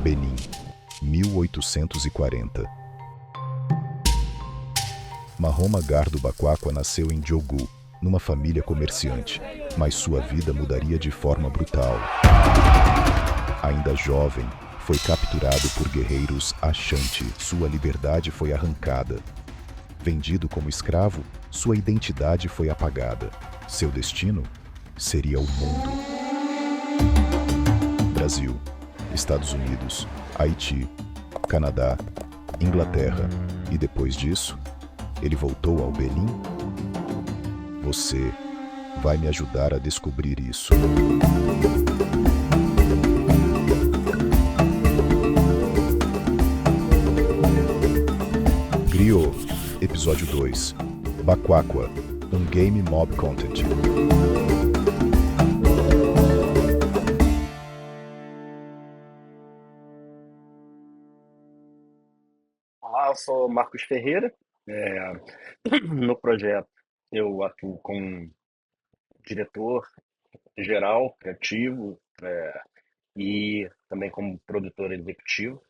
Benin, 1840. Mahoma Gardo Bakwakwa nasceu em Diogu, numa família comerciante, mas sua vida mudaria de forma brutal. Ainda jovem, foi capturado por guerreiros Ashanti. Sua liberdade foi arrancada. Vendido como escravo, sua identidade foi apagada. Seu destino seria o mundo. Brasil, Estados Unidos, Haiti, Canadá, Inglaterra e depois disso, ele voltou ao Benin? Você vai me ajudar a descobrir isso. Griot, Episódio 2. Bakwakwa, um game mob content. Olá, eu sou Marcos Ferreira. No projeto eu atuo como diretor geral, criativo, e também como produtor executivo,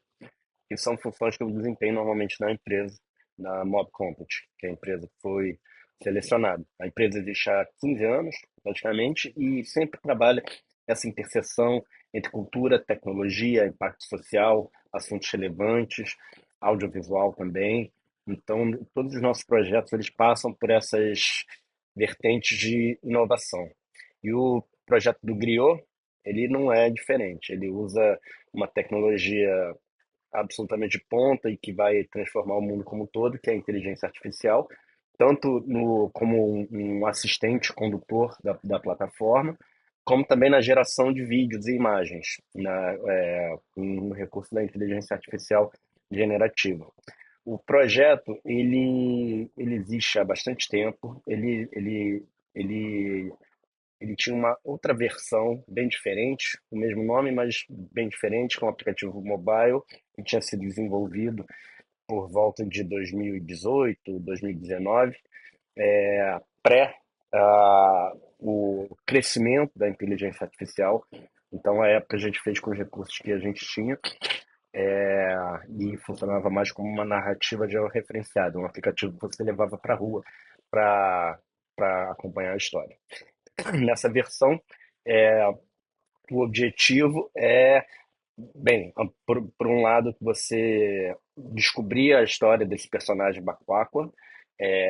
que são funções que eu desempenho normalmente na empresa, na Mob Content, que é a empresa que foi selecionada. A empresa existe há 15 anos, praticamente, e sempre trabalha essa interseção entre cultura, tecnologia, impacto social, assuntos relevantes, audiovisual também. Então, todos os nossos projetos eles passam por essas vertentes de inovação. E o projeto do Griot, ele não é diferente. Ele usa uma tecnologia absolutamente de ponta e que vai transformar o mundo como um todo, que é a inteligência artificial, tanto como um assistente condutor da plataforma, como também na geração de vídeos e imagens, com o recurso da inteligência artificial generativa. O projeto ele existe há bastante tempo. Ele tinha uma outra versão bem diferente, o mesmo nome, mas bem diferente, com um aplicativo mobile, que tinha sido desenvolvido por volta de 2018, 2019, pré o crescimento da inteligência artificial. Então, à época, a gente fez com os recursos que a gente tinha, e funcionava mais como uma narrativa georreferenciada, um aplicativo que você levava para a rua para acompanhar a história. Nessa versão, o objetivo é, bem, por um lado, você descobrir a história desse personagem Bakwakwa,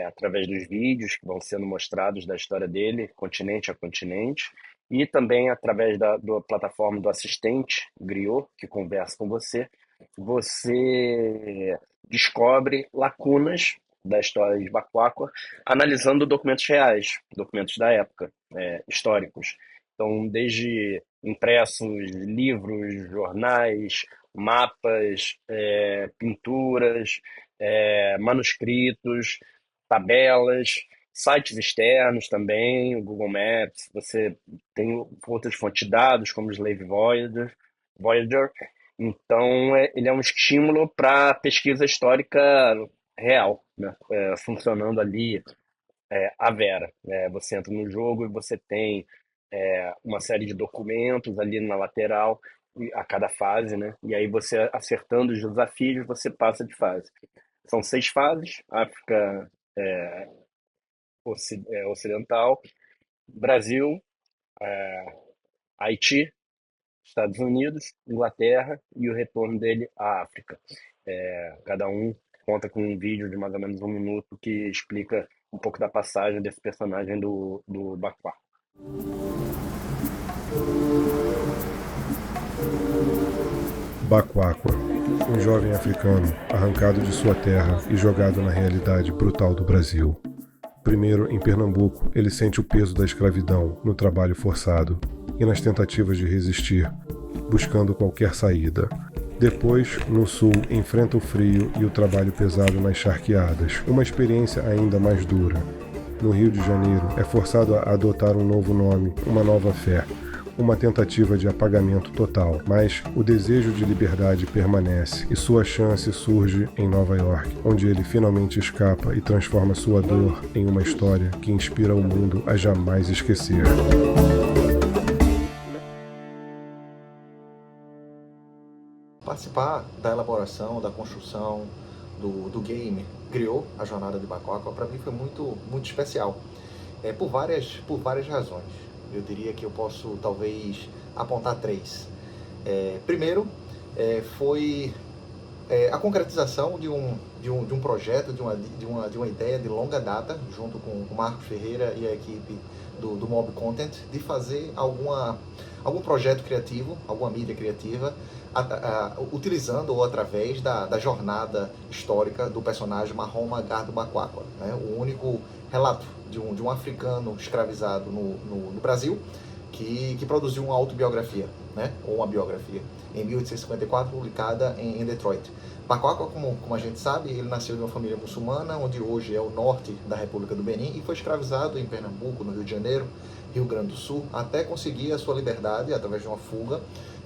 através dos vídeos que vão sendo mostrados da história dele, continente a continente, e também através da plataforma do assistente Griot, que conversa com você, você descobre lacunas da história de Bakwakwa, analisando documentos reais, documentos da época, históricos. Então, desde impressos, livros, jornais, mapas, pinturas, manuscritos, tabelas, sites externos também, o Google Maps. Você tem outras fontes de dados, como o Slave Voyager. Então, ele é um estímulo para pesquisa histórica real, né? Funcionando ali a vera. Você entra no jogo e você tem uma série de documentos ali na lateral a cada fase, né? E aí você acertando os desafios, você passa de fase. São 6 fases: África Ocidental, Brasil, Haiti, Estados Unidos, Inglaterra e o retorno dele à África. Cada um conta com um vídeo de mais ou menos 1 minuto que explica um pouco da passagem desse personagem do Bakwakwa. Bakwakwa, um jovem africano arrancado de sua terra e jogado na realidade brutal do Brasil. Primeiro, em Pernambuco, ele sente o peso da escravidão no trabalho forçado e nas tentativas de resistir, buscando qualquer saída. Depois, no sul, enfrenta o frio e o trabalho pesado nas charqueadas, uma experiência ainda mais dura. No Rio de Janeiro, é forçado a adotar um novo nome, uma nova fé, uma tentativa de apagamento total, mas o desejo de liberdade permanece e sua chance surge em Nova York, onde ele finalmente escapa e transforma sua dor em uma história que inspira o mundo a jamais esquecer. participar da elaboração, da construção do game Griot, a jornada de Baco-Aqua, para mim foi muito especial, por várias razões. Eu diria que eu posso talvez apontar 3. Primeiro, foi a concretização de um projeto, de uma ideia de longa data, junto com o Marcos Ferreira e a equipe do Mob Content, de fazer algum projeto criativo, alguma mídia criativa, utilizando ou através da jornada histórica do personagem Mahoma Gardo Baco-Aqua, né? O único relato de um africano escravizado no Brasil que produziu uma autobiografia, né? Ou uma biografia, em 1854, publicada em Detroit. Baco-Aqua, como a gente sabe, ele nasceu de uma família muçulmana, onde hoje é o norte da República do Benin, e foi escravizado em Pernambuco, no Rio de Janeiro, Rio Grande do Sul, até conseguir a sua liberdade através de uma fuga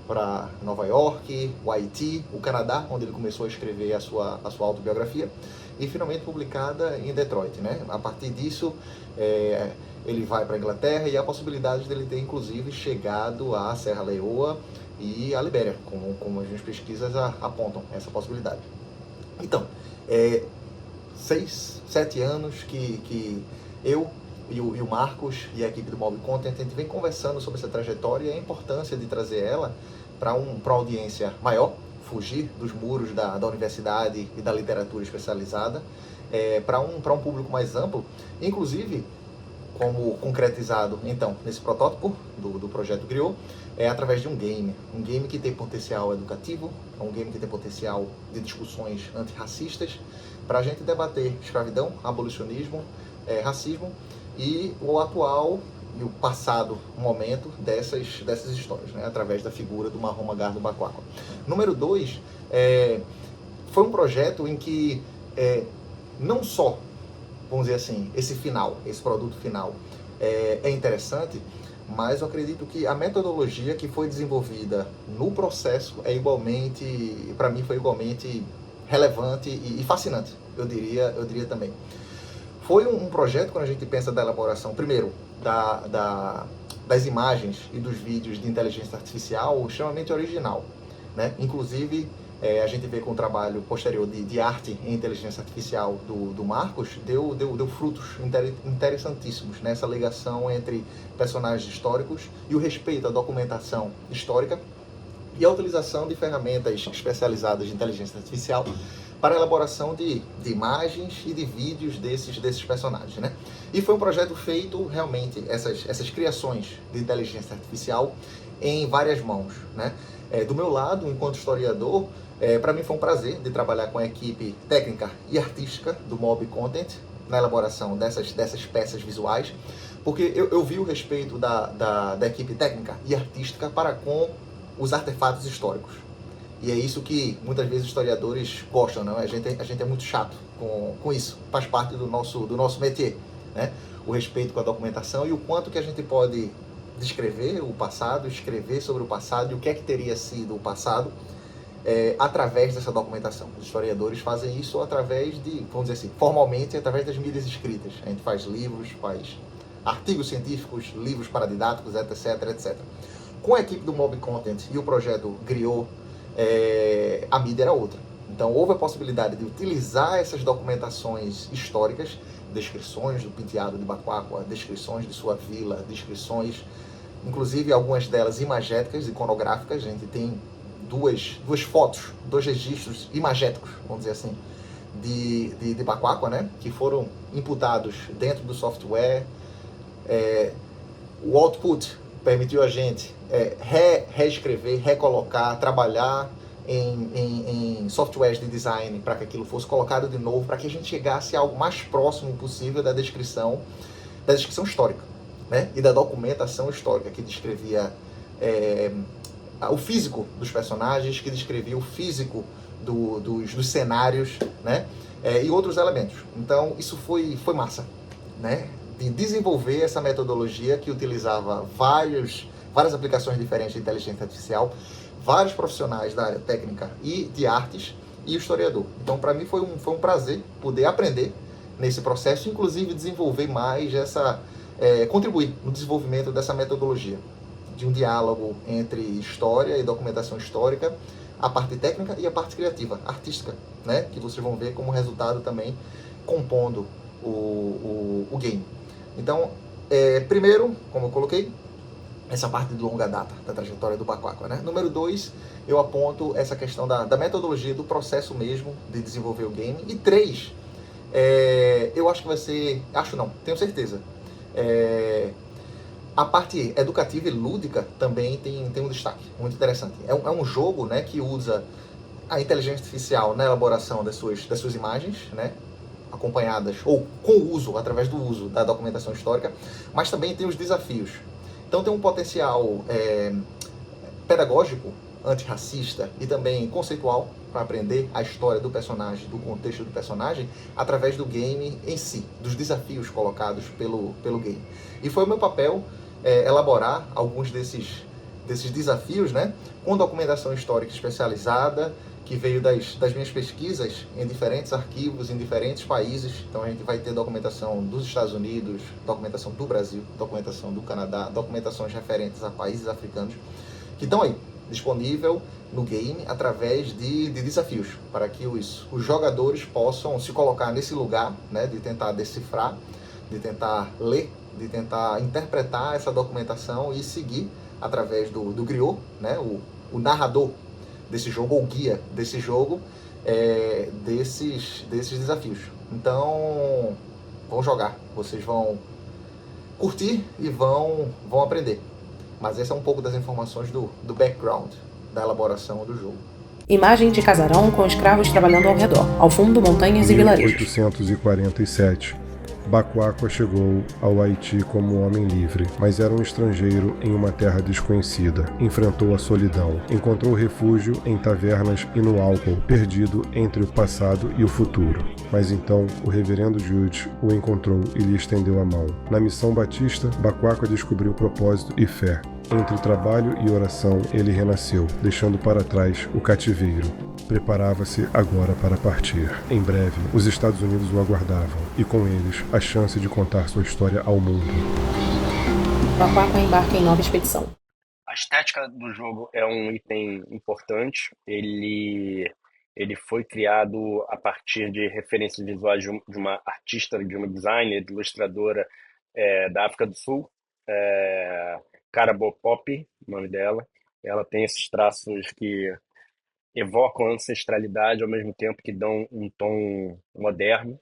para Nova York, o Haiti, o Canadá, onde ele começou a escrever a sua autobiografia, e finalmente publicada em Detroit, né? A partir disso, ele vai para a Inglaterra, e há a possibilidade dele ter inclusive chegado à Serra Leoa e à Libéria, como as minhas pesquisas apontam essa possibilidade. Então, 6, 7 anos que eu e o Marcos e a equipe do Mob Content, a gente vem conversando sobre essa trajetória e a importância de trazer ela para uma audiência maior, fugir dos muros da universidade e da literatura especializada, para um público mais amplo, inclusive, como concretizado então nesse protótipo do projeto Griot, através de um game que tem potencial educativo, um game que tem potencial de discussões antirracistas, para a gente debater escravidão, abolicionismo, racismo e o atual e o passado momento dessas histórias, né, através da figura do Mahoma Gardo Baco-Aqua. Número 2, foi um projeto em que não só, vamos dizer assim, esse produto final é interessante, mas eu acredito que a metodologia que foi desenvolvida no processo para mim foi igualmente relevante e fascinante, eu diria também. Foi um projeto, quando a gente pensa da elaboração, primeiro, das imagens e dos vídeos de inteligência artificial, extremamente original, né? Inclusive, a gente vê com o trabalho posterior de arte em inteligência artificial do Marcos, deu frutos interessantíssimos nessa ligação entre personagens históricos e o respeito à documentação histórica e a utilização de ferramentas especializadas de inteligência artificial para a elaboração de imagens e de vídeos desses personagens, né? E foi um projeto feito, realmente, essas criações de inteligência artificial em várias mãos, né? Do meu lado, enquanto historiador, para mim foi um prazer de trabalhar com a equipe técnica e artística do Mob Content na elaboração dessas peças visuais, porque eu vi o respeito da equipe técnica e artística para com os artefatos históricos. E é isso que muitas vezes os historiadores gostam, não? A gente é muito chato com isso, faz parte do nosso métier, né? O respeito com a documentação e o quanto que a gente pode descrever o passado, escrever sobre o passado e o que é que teria sido o passado através dessa documentação. Os historiadores fazem isso através vamos dizer assim, formalmente, através das mídias escritas. A gente faz livros, faz artigos científicos, livros paradidáticos, etc, etc. Com a equipe do Mob Content e o projeto Griot, a mídia era outra. Então houve a possibilidade de utilizar essas documentações históricas, descrições do penteado de Baco-Aqua, descrições de sua vila, descrições, inclusive algumas delas imagéticas, iconográficas. A gente tem duas fotos, 2 registros imagéticos, vamos dizer assim, de Baco-Aqua, né, que foram imputados dentro do software. O output permitiu a gente reescrever, recolocar, trabalhar em softwares de design para que aquilo fosse colocado de novo, para que a gente chegasse a algo mais próximo possível da descrição histórica, né? E da documentação histórica, que descrevia o físico dos personagens, que descrevia o físico dos cenários, né? E outros elementos. Então isso foi massa, né? De desenvolver essa metodologia que utilizava várias aplicações diferentes de inteligência artificial, vários profissionais da técnica e de artes e o historiador. Então, para mim, foi um prazer poder aprender nesse processo, inclusive desenvolver mais contribuir no desenvolvimento dessa metodologia. de um diálogo entre história e documentação histórica, a parte técnica e a parte criativa, artística, né? Que vocês vão ver como resultado também compondo o game. Então, primeiro, como eu coloquei, essa parte de longa data da trajetória do Baquaqua, né? Número 2, eu aponto essa questão da metodologia, do processo mesmo de desenvolver o game. E 3, eu acho que vai ser... Acho não, tenho certeza. A parte educativa e lúdica também tem um destaque muito interessante. É um jogo, né, que usa a inteligência artificial na elaboração das suas imagens, né, acompanhadas ou com o uso, através do uso da documentação histórica, mas também tem os desafios. Então tem um potencial pedagógico, antirracista e também conceitual para aprender a história do personagem, do contexto do personagem, através do game em si, dos desafios colocados pelo game. E foi o meu papel elaborar alguns desses desafios, né, com documentação histórica especializada, que veio das minhas pesquisas em diferentes arquivos, em diferentes países. Então a gente vai ter documentação dos Estados Unidos, documentação do Brasil, documentação do Canadá, documentações referentes a países africanos, que estão aí, disponível no game, através de desafios, para que os jogadores possam se colocar nesse lugar, né, de tentar decifrar, de tentar ler, de tentar interpretar essa documentação e seguir através do griot, né, o narrador desse jogo, ou guia desse jogo, desses desafios. Então, vão jogar, vocês vão curtir e vão aprender. Mas esse é um pouco das informações do background da elaboração do jogo. Imagem de casarão com escravos trabalhando ao redor. Ao fundo, montanhas e vilarejos. 1847. Baquaqua chegou ao Haiti como homem livre, mas era um estrangeiro em uma terra desconhecida. Enfrentou a solidão, encontrou refúgio em tavernas e no álcool, perdido entre o passado e o futuro. Mas então o reverendo Jude o encontrou e lhe estendeu a mão. Na missão batista, Baquaqua descobriu propósito e fé. Entre trabalho e oração, ele renasceu, deixando para trás o cativeiro. Preparava-se agora para partir. Em breve, os Estados Unidos o aguardavam, e com eles, a chance de contar sua história ao mundo. Baquaqua embarca em nova expedição. A estética do jogo é um item importante. Ele foi criado a partir de referências visuais de uma artista, de uma designer, de ilustradora da África do Sul, Karabo Poppy, o nome dela. Ela tem esses traços que evocam a ancestralidade ao mesmo tempo que dão um tom moderno,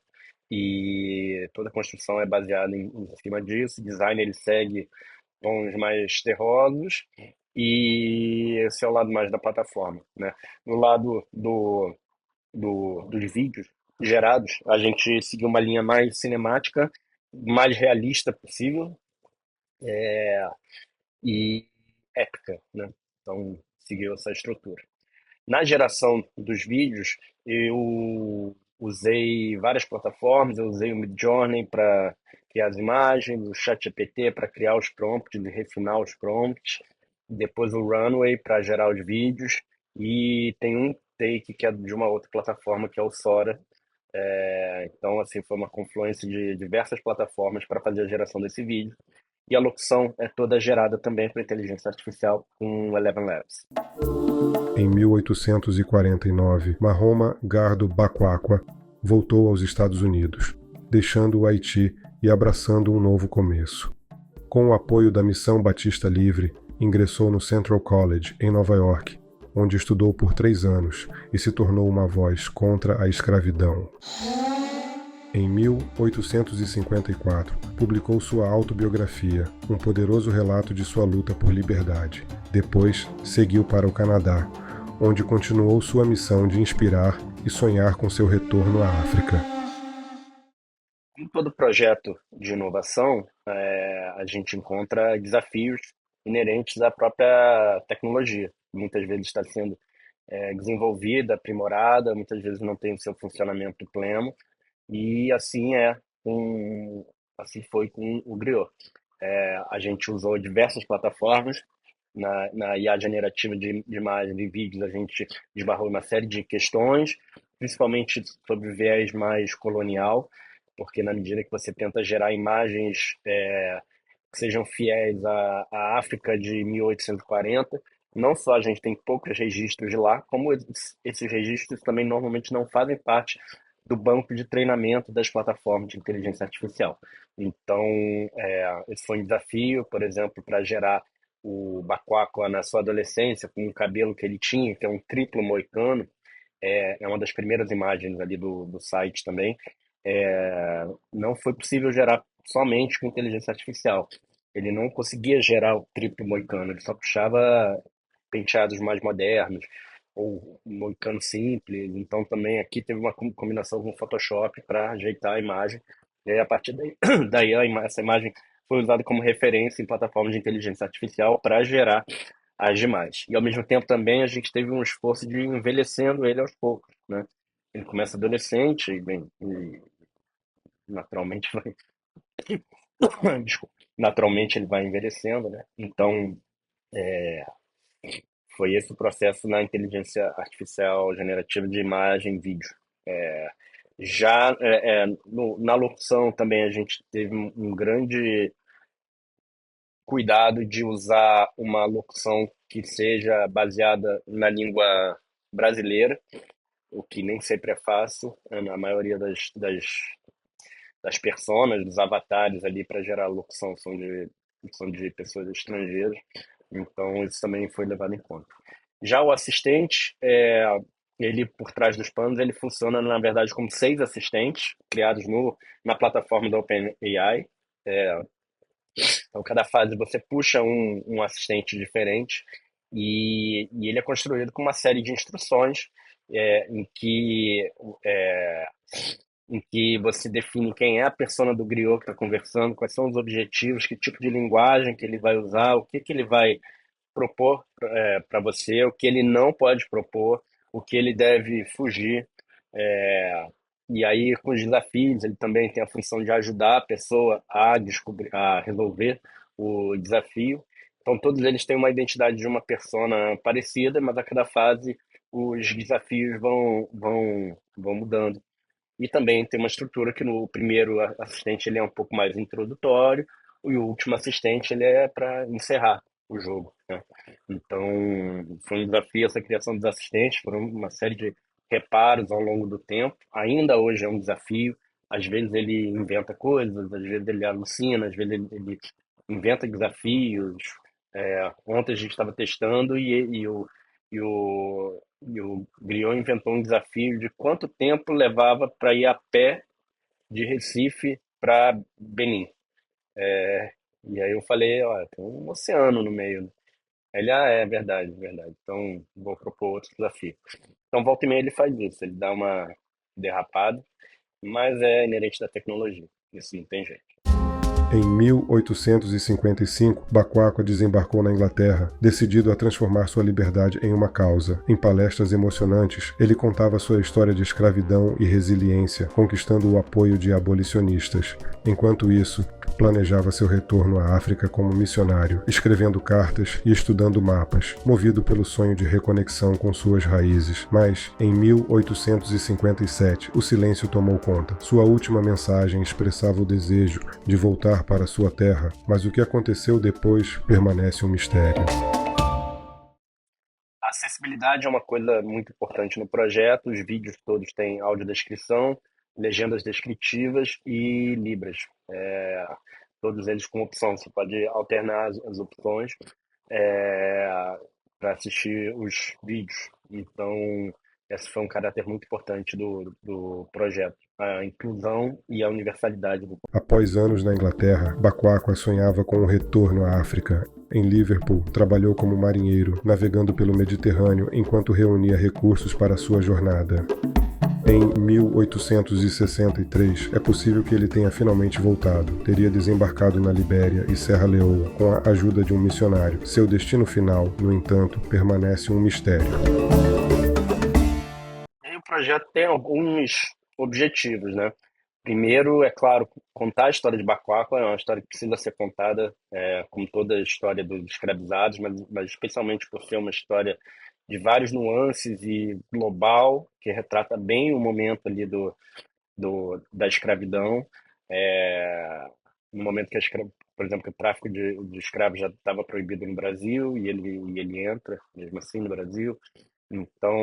e toda a construção é baseada em cima disso. O design ele segue tons mais terrosos, e esse é o lado mais da plataforma, né? No lado dos vídeos gerados, a gente seguiu uma linha mais cinemática, mais realista possível, e épica, né? Então, seguiu essa estrutura. Na geração dos vídeos, eu usei várias plataformas. Eu usei o Midjourney para criar as imagens, o ChatGPT para criar os prompts, e refinar os prompts, depois o Runway para gerar os vídeos, e tem um take que é de uma outra plataforma, que é o Sora. Então, assim, foi uma confluência de diversas plataformas para fazer a geração desse vídeo. E a locução é toda gerada também por inteligência artificial com Eleven Labs. Em 1849, Mahoma Gardo Baquaqua voltou aos Estados Unidos, deixando o Haiti e abraçando um novo começo. Com o apoio da Missão Batista Livre, ingressou no Central College, em Nova York, onde estudou por 3 anos e se tornou uma voz contra a escravidão. Em 1854, publicou sua autobiografia, um poderoso relato de sua luta por liberdade. Depois, seguiu para o Canadá, onde continuou sua missão de inspirar e sonhar com seu retorno à África. Em todo projeto de inovação, a gente encontra desafios inerentes à própria tecnologia. Muitas vezes está sendo desenvolvida, aprimorada, muitas vezes não tem o seu funcionamento pleno, e assim foi com o Griot. A gente usou diversas plataformas. Na IA generativa de imagens e vídeos, a gente esbarrou uma série de questões, principalmente sobre viés mais colonial, porque na medida que você tenta gerar imagens que sejam fiéis à África de 1840. Não só a gente tem poucos registros de lá, como esses registros também normalmente não fazem parte do banco de treinamento das plataformas de inteligência artificial. Então, esse foi um desafio, por exemplo, para gerar o Baquáqua na sua adolescência, com o cabelo que ele tinha, que é um triplo moicano. É uma das primeiras imagens ali do site também. Não foi possível gerar somente com inteligência artificial. Ele não conseguia gerar o triplo moicano, ele só puxava penteados mais modernos ou moicano simples. Então também aqui teve uma combinação com o Photoshop para ajeitar a imagem. E aí, a partir daí, essa imagem foi usada como referência em plataformas de inteligência artificial para gerar as demais. E ao mesmo tempo também a gente teve um esforço de ir envelhecendo ele aos poucos, né? Ele começa adolescente e, bem, e naturalmente vai, desculpa, naturalmente ele vai envelhecendo, né? Então, foi esse o processo na inteligência artificial generativa de imagem e vídeo. Já na locução também a gente teve um grande cuidado de usar uma locução que seja baseada na língua brasileira, o que nem sempre é fácil, né? Na maioria das personas, dos avatares ali para gerar locução são de pessoas estrangeiras, então isso também foi levado em conta. Já o assistente, ele por trás dos panos, ele funciona na verdade como 6 assistentes criados na plataforma da OpenAI. Então cada fase você puxa um assistente diferente e ele é construído com uma série de instruções é, em que é, em que você define quem é a persona do griot que está conversando, quais são os objetivos, que tipo de linguagem que ele vai usar, o que ele vai propor para você, o que ele não pode propor, o que ele deve fugir. É, e aí, com os desafios, ele também tem a função de ajudar a pessoa a descobrir, a resolver o desafio. Então, todos eles têm uma identidade de uma persona parecida, mas a cada fase os desafios vão mudando. E também tem uma estrutura que no primeiro assistente ele é um pouco mais introdutório e o último assistente ele é para encerrar o jogo, né? Então, foi um desafio essa criação dos assistentes, foram uma série de reparos ao longo do tempo. Ainda hoje é um desafio. Às vezes ele inventa coisas, às vezes ele alucina, às vezes ele inventa desafios. Ontem a gente estava testando e o Griot inventou um desafio de quanto tempo levava para ir a pé de Recife para Benin. E aí eu falei, ó, tem um oceano no meio. Ele, é verdade, verdade. Então vou propor outro desafio. Então volta e meia ele faz isso, ele dá uma derrapada, mas é inerente da tecnologia. Isso não tem jeito. Em 1855, Baquáqua desembarcou na Inglaterra, decidido a transformar sua liberdade em uma causa. Em palestras emocionantes, ele contava sua história de escravidão e resiliência, conquistando o apoio de abolicionistas. Enquanto isso, planejava seu retorno à África como missionário, escrevendo cartas e estudando mapas, movido pelo sonho de reconexão com suas raízes. Mas, em 1857, o silêncio tomou conta. Sua última mensagem expressava o desejo de voltar para sua terra, mas o que aconteceu depois permanece um mistério. A acessibilidade é uma coisa muito importante no projeto. Os vídeos todos têm audiodescrição, legendas descritivas e libras. Todos eles com opção. Você pode alternar as opções para assistir os vídeos. Então, esse foi um caráter muito importante do projeto. A inclusão e a universalidade do. Após anos na Inglaterra, Baquáqua sonhava com um retorno à África. Em Liverpool, trabalhou como marinheiro, navegando pelo Mediterrâneo enquanto reunia recursos para sua jornada. Em 1863, é possível que ele tenha finalmente voltado. Teria desembarcado na Libéria e Serra Leoa com a ajuda de um missionário. Seu destino final, no entanto, permanece um mistério. E o projeto tem alguns objetivos, né? Primeiro, é claro, contar a história de Baquáqua. É uma história que precisa ser contada, como toda a história dos escravizados, mas especialmente por ser uma história de vários nuances e global, que retrata bem o momento ali da escravidão. no momento que por exemplo, que o tráfico de escravos já estava proibido no Brasil e ele entra, mesmo assim, no Brasil. Então,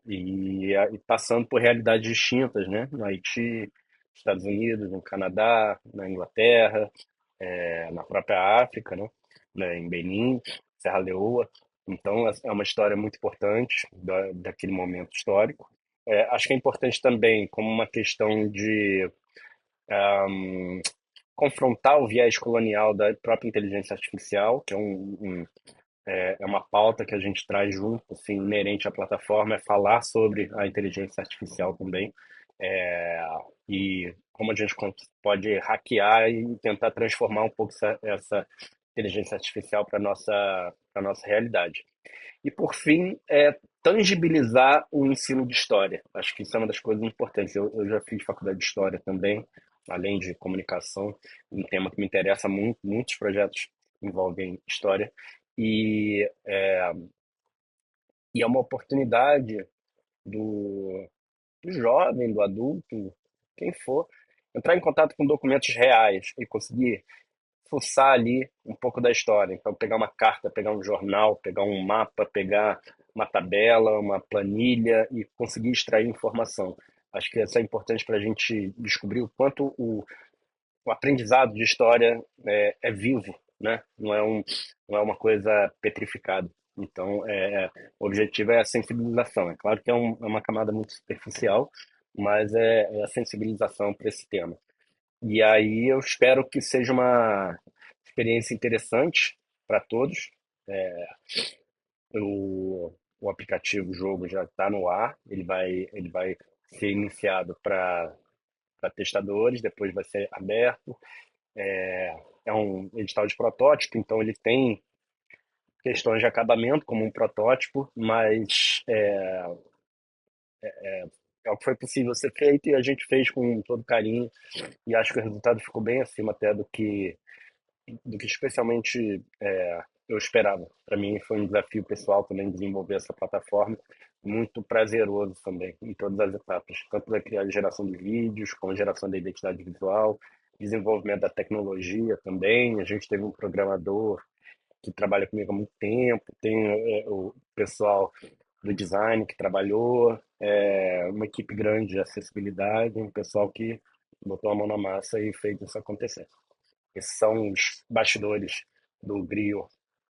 e passando por realidades distintas, né? No Haiti, Estados Unidos, no Canadá, na Inglaterra, na própria África, né? Em Benin, Serra Leoa. Então, é uma história muito importante daquele momento histórico. Acho que é importante também, como uma questão de confrontar o viés colonial da própria inteligência artificial, que é uma pauta que a gente traz junto, assim, inerente à plataforma, é falar sobre a inteligência artificial também, é, e como a gente pode hackear e tentar transformar um pouco essa inteligência artificial para nossa realidade. E, por fim, tangibilizar o ensino de história. Acho que isso é uma das coisas importantes. Eu já fiz faculdade de história também, além de comunicação, um tema que me interessa muito. Muitos projetos envolvem história. E e é uma oportunidade do jovem, do adulto, quem for, entrar em contato com documentos reais e conseguir fuçar ali um pouco da história. Então, pegar uma carta, pegar um jornal, pegar um mapa, pegar uma tabela, uma planilha e conseguir extrair informação. Acho que isso é importante para a gente descobrir o quanto o aprendizado de história é vivo, né? Não é uma coisa petrificada. Então, o objetivo é a sensibilização. É claro que é uma camada muito superficial, mas é a sensibilização para esse tema. E aí eu espero que seja uma experiência interessante para todos. O aplicativo, o jogo já está no ar, ele vai ser iniciado para testadores, depois vai ser aberto. É um edital de protótipo, então ele tem questões de acabamento como um protótipo, mas é o que foi possível ser feito e a gente fez com todo carinho e acho que o resultado ficou bem acima até do que especialmente eu esperava. Para mim foi um desafio pessoal também desenvolver essa plataforma, muito prazeroso também em todas as etapas, tanto da geração de vídeos, como a geração da identidade visual, desenvolvimento da tecnologia também. A gente teve um programador que trabalha comigo há muito tempo, tem o pessoal do design que trabalhou, uma equipe grande de acessibilidade, um pessoal que botou a mão na massa e fez isso acontecer. Esses são os bastidores do Grio